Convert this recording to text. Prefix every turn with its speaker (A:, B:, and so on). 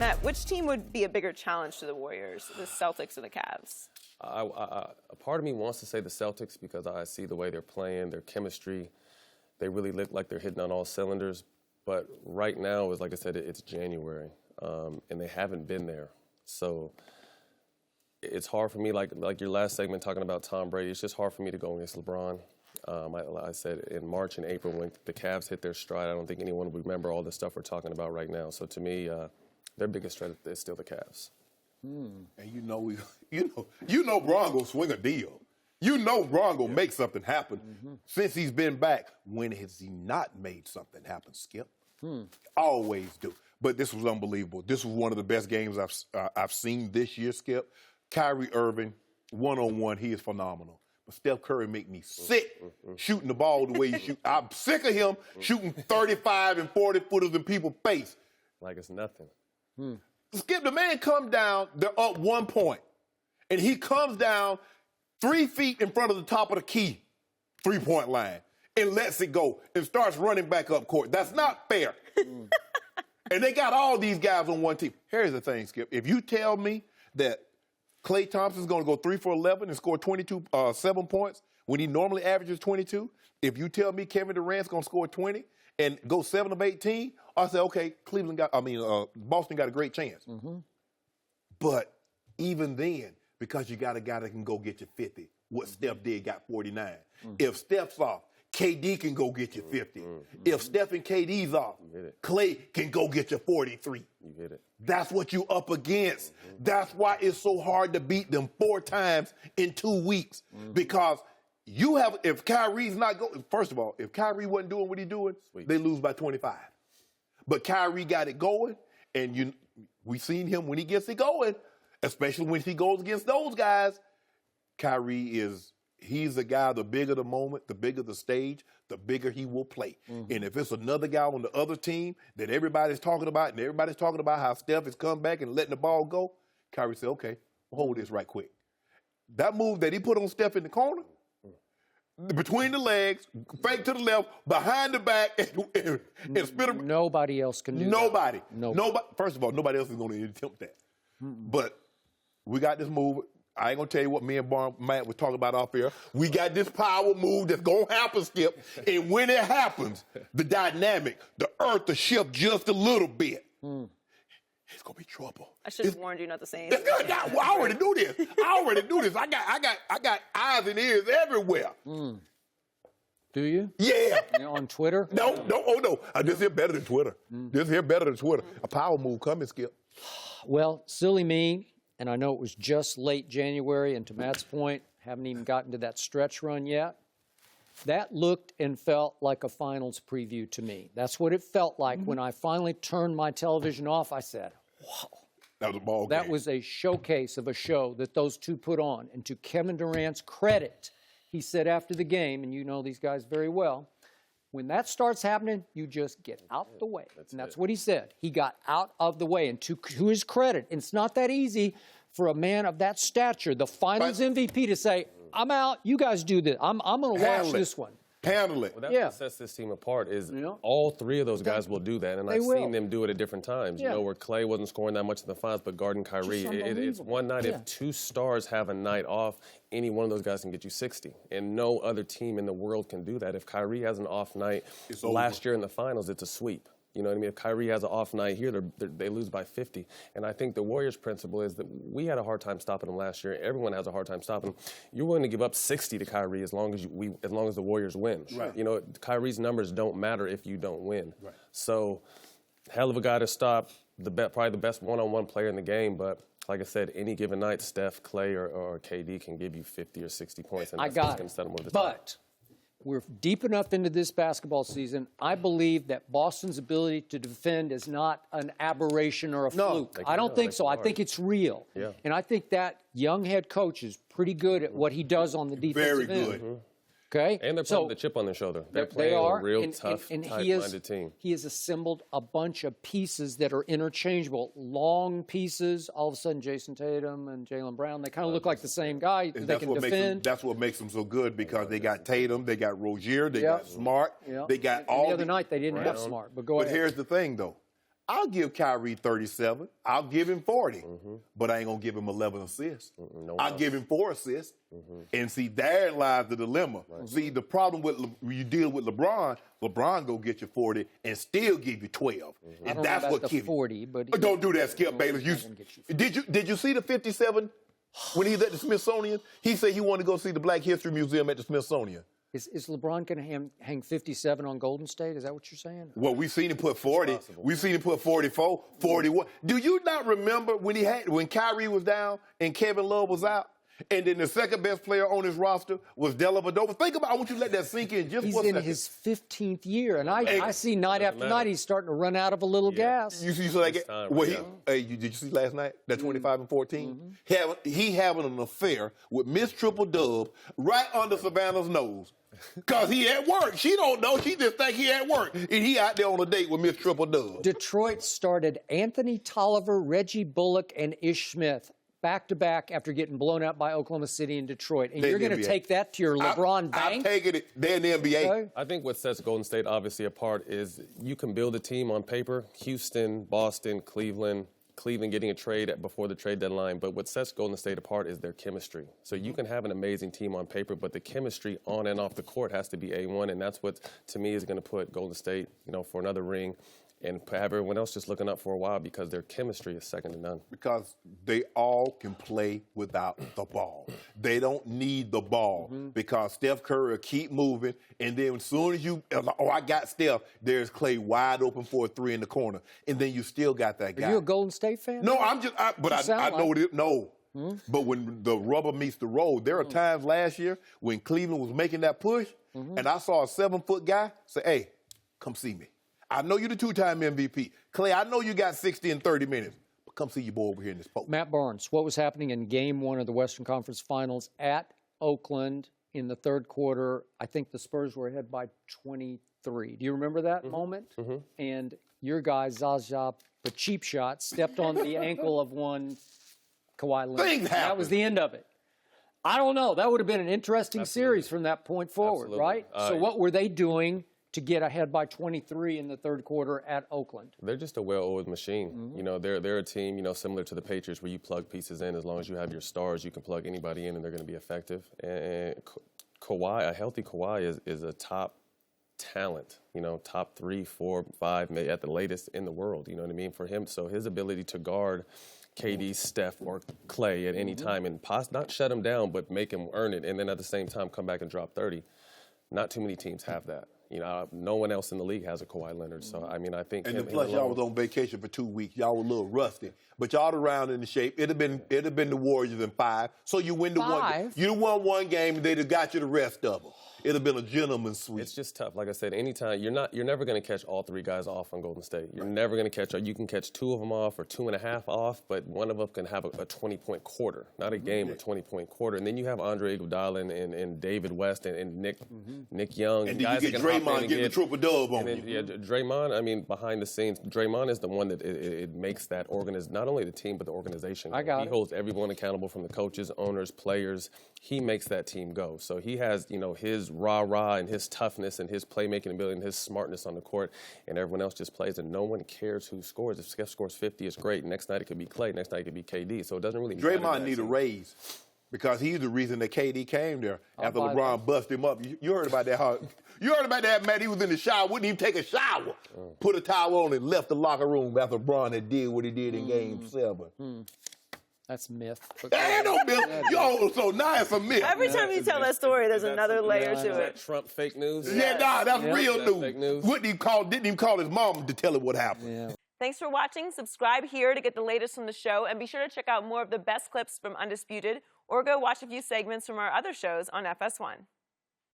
A: Matt, which team would be a bigger challenge to the Warriors, the Celtics or the Cavs?
B: A part of me wants to say the Celtics because I see the way they're playing, their chemistry. They really look like they're hitting on all cylinders. But right now, like I said, it's January, and they haven't been there. So it's hard for me, like your last segment talking about Tom Brady, it's just hard for me to go against LeBron. I said in March and April when the Cavs hit their stride, I don't think anyone would remember all the stuff we're talking about right now. So to me, their biggest threat is still the Cavs.
C: And you know Bron gonna swing a deal. You know Bron gonna make something happen. Since he's been back. When has he not made something happen, Skip? Always do. But this was unbelievable. This was one of the best games I've seen this year, Skip. Kyrie Irving, one-on-one, he is phenomenal. But Steph Curry make me sick shooting the ball the way he shoot. I'm sick of him shooting 35 and 40-footers in people's face.
B: Like it's nothing.
C: Skip, the man comes down, they're up 1 point. And he comes down 3 feet in front of the top of the key, 3-point line, and lets it go and starts running back up court. That's not fair. And they got all these guys on one team. Here's the thing, Skip. If you tell me that Klay Thompson's going to go 3 for 11 and score 7 points when he normally averages 22, if you tell me Kevin Durant's going to score 20 and go 7 of 18, I say, okay, Boston got a great chance. But even then, because you got a guy that can go get you 50, what Steph did, got 49. If Steph's off, KD can go get you 50. If Steph and KD's off, Klay can go get you 43.
B: You get it.
C: That's what you up against. That's why it's so hard to beat them 4 times in 2 weeks. Because if Kyrie's not going, first of all, if Kyrie wasn't doing what he's doing, they lose by 25. But Kyrie got it going, and we've seen him when he gets it going, especially when he goes against those guys. Kyrie he's the guy, the bigger the moment, the bigger the stage, the bigger he will play. And if it's another guy on the other team that everybody's talking about, and everybody's talking about how Steph has come back and letting the ball go, Kyrie said, okay, hold this right quick. That move that he put on Steph in the corner, between the legs, fake to the left, behind the back, and spit him.
D: Nobody else can do
C: Nobody.
D: that. Nobody.
C: First of all, nobody else is going to attempt that. But we got this move. I ain't going to tell you what me and Matt were talking about off air. We got this power move that's going to happen, Skip. And when it happens, the dynamic, the earth will shift just a little bit. It's going to be trouble.
A: I should have warned you not to say
C: It's
A: anything.
C: good. I already do this. I got eyes and ears everywhere.
D: Do you?
C: Yeah.
D: On Twitter?
C: No. This here better than Twitter. This here better than Twitter. A power move coming, Skip.
D: Well, silly me, and I know it was just late January, and to Matt's point, haven't even gotten to that stretch run yet. That looked and felt like a finals preview to me. That's what it felt like when I finally turned my television off. I said, wow.
C: That was a ball game.
D: That was a showcase of a show that those two put on. And to Kevin Durant's credit, he said after the game, and you know these guys very well, when that starts happening, you just get out the way. That's what he said. He got out of the way. And to his credit, it's not that easy for a man of that stature, the finals MVP, to say, I'm out, you guys do this. I'm going to watch this one.
C: Handle it.
B: Well, that's what sets this team apart is all 3 of those guys will do that, and I've seen them do it at different times. You know, where Klay wasn't scoring that much in the finals, but guarding Kyrie, it's one night. If 2 stars have a night off, any one of those guys can get you 60, and no other team in the world can do that. If Kyrie has an off night last year in the finals, it's a sweep. You know what I mean? If Kyrie has an off night here, they lose by 50. And I think the Warriors' principle is that we had a hard time stopping them last year. Everyone has a hard time stopping them. You're willing to give up 60 to Kyrie as long as the Warriors win.
C: Right.
B: You know, Kyrie's numbers don't matter if you don't win.
C: Right.
B: So, hell of a guy to stop. Probably the best one-on-one player in the game. But like I said, any given night, Steph, Klay, or KD can give you 50 or 60 points, and that's what's going to set them over the top.
D: But we're deep enough into this basketball season. I believe that Boston's ability to defend is not an aberration or a fluke. I don't think so. I think it's real.
B: Yeah.
D: And I think that young head coach is pretty good at what he does on the defensive end.
C: Very good.
D: Okay?
B: And they're playing the chip on their shoulder. They're
D: They
B: playing
D: are,
B: a real tough, tight-minded team.
D: He has assembled a bunch of pieces that are interchangeable. Long pieces. All of a sudden, Jason Tatum and Jaylen Brown, they kind of look like the same guy. They can defend.
C: That's what makes them so good, because they got Tatum, they got Rozier, they got Smart, they got all.
D: The other night, they didn't have Smart. But go ahead.
C: But here's the thing, though. I'll give Kyrie 37. I'll give him 40. But I ain't going to give him 11 assists. I'll give him 4 assists. And see, therein lies the dilemma. See, the problem with when you deal with LeBron go get you 40 and still give you 12. And that's what gives you
D: 40, but
C: don't do that, Skip Bayless. Did you see the 57 when he was at the Smithsonian? He said he wanted to go see the Black History Museum at the Smithsonian.
D: Is LeBron going to hang 57 on Golden State? Is that what you're saying?
C: Well, we've seen him put 40. We've seen him put 44, 41. Do you not remember when Kyrie was down and Kevin Love was out? And then the second best player on his roster was Dellavedova. Think about, I want you to let that sink in just for a second.
D: He's in his 15th year, and I see night after night he's starting to run out of a little gas.
C: You see, so like, did you see last night, that 25 and 14? He having an affair with Miss Triple Dub right under Savannah's nose. Because he at work. She don't know. She just think he at work. And he out there on a date with Miss Triple Dub.
D: Detroit started Anthony Tolliver, Reggie Bullock, and Ish Smith back-to-back after getting blown out by Oklahoma City and Detroit. And you're going to take that to your LeBron bank?
C: I'm taking it. They're in the NBA.
D: Okay.
B: I think what sets Golden State obviously apart is you can build a team on paper. Houston, Boston, Cleveland getting a trade before the trade deadline. But what sets Golden State apart is their chemistry. So you can have an amazing team on paper, but the chemistry on and off the court has to be A1. And that's what, to me, is going to put Golden State, for another ring and have everyone else just looking up for a while because their chemistry is second to none. Because
C: they all can play without the ball. They don't need the ball because Steph Curry will keep moving, and then as soon as I got Steph, there's Clay wide open for a 3 in the corner, and then you still got that guy.
D: Are you a Golden State fan?
C: No, I know it. No. But when the rubber meets the road, there are times last year when Cleveland was making that push, and I saw a 7-foot guy say, hey, come see me. I know you're the 2-time MVP. Clay, I know you got 60 and 30 minutes. But come see your boy over here in this post.
D: Matt Barnes, what was happening in Game 1 of the Western Conference Finals at Oakland in the third quarter? I think the Spurs were ahead by 23. Do you remember that moment? And your guy, Zaza, the cheap shot, stepped on the ankle of one Kawhi Leonard. That was the end of it. I don't know. That would have been an interesting series from that point forward, right? So what were they doing to get ahead by 23 in the third quarter at Oakland?
B: They're just a well-oiled machine. They're a team, similar to the Patriots where you plug pieces in. As long as you have your stars, you can plug anybody in and they're going to be effective. And Kawhi, a healthy Kawhi is a top talent, top 3, 4, 5, maybe at the latest in the world, you know what I mean, for him. So his ability to guard KD, Steph, or Clay at any time and not shut him down, but make him earn it, and then at the same time come back and drop 30. Not too many teams have that. No one else in the league has a Kawhi Leonard. So, I think...
C: And plus, y'all was on vacation for 2 weeks. Y'all were a little rusty. But y'all around in the shape. It'd have been the Warriors in 5. So you win the 1. You won 1 game, and they'd have got you the rest of them. It'd have been a gentleman's sweep.
B: It's just tough. Like I said, anytime you're never going to catch all 3 guys off on Golden State. You're never going to catch. You can catch 2 of them off or 2.5 off, but one of them can have a 20-point quarter, not a game, a 20-point quarter. And then you have Andre Iguodala and David West and Nick Young.
C: And then you get Draymond getting the triple dub on you.
B: Yeah, Draymond. Behind the scenes, Draymond is the one that it makes that not only the team but the organization. He holds everyone accountable, from the coaches, owners, players. He makes that team go. So he has his rah-rah and his toughness and his playmaking ability and his smartness on the court, and everyone else just plays, and no one cares who scores. If Steph scores 50, it's great. Next night it could be Clay. Next night it could be KD. So it doesn't really matter.
C: Draymond need a raise because he's the reason that KD came there after LeBron busted him up. You heard about that, You heard about that, man. He was in the shower, wouldn't even take a shower. Put a towel on and left the locker room after LeBron had did what he did in Game 7.
D: That's myth.
C: Ain't no myth. So now it's a myth.
A: Every time you tell that story, there's another layer to it.
B: Trump fake news?
C: Yeah, that's real news.
B: Fake news.
C: Didn't even call his mom to tell him what happened.
D: Yeah.
A: Thanks for watching. Subscribe here to get the latest from the show, and be sure to check out more of the best clips from Undisputed, or go watch a few segments from our other shows on FS1.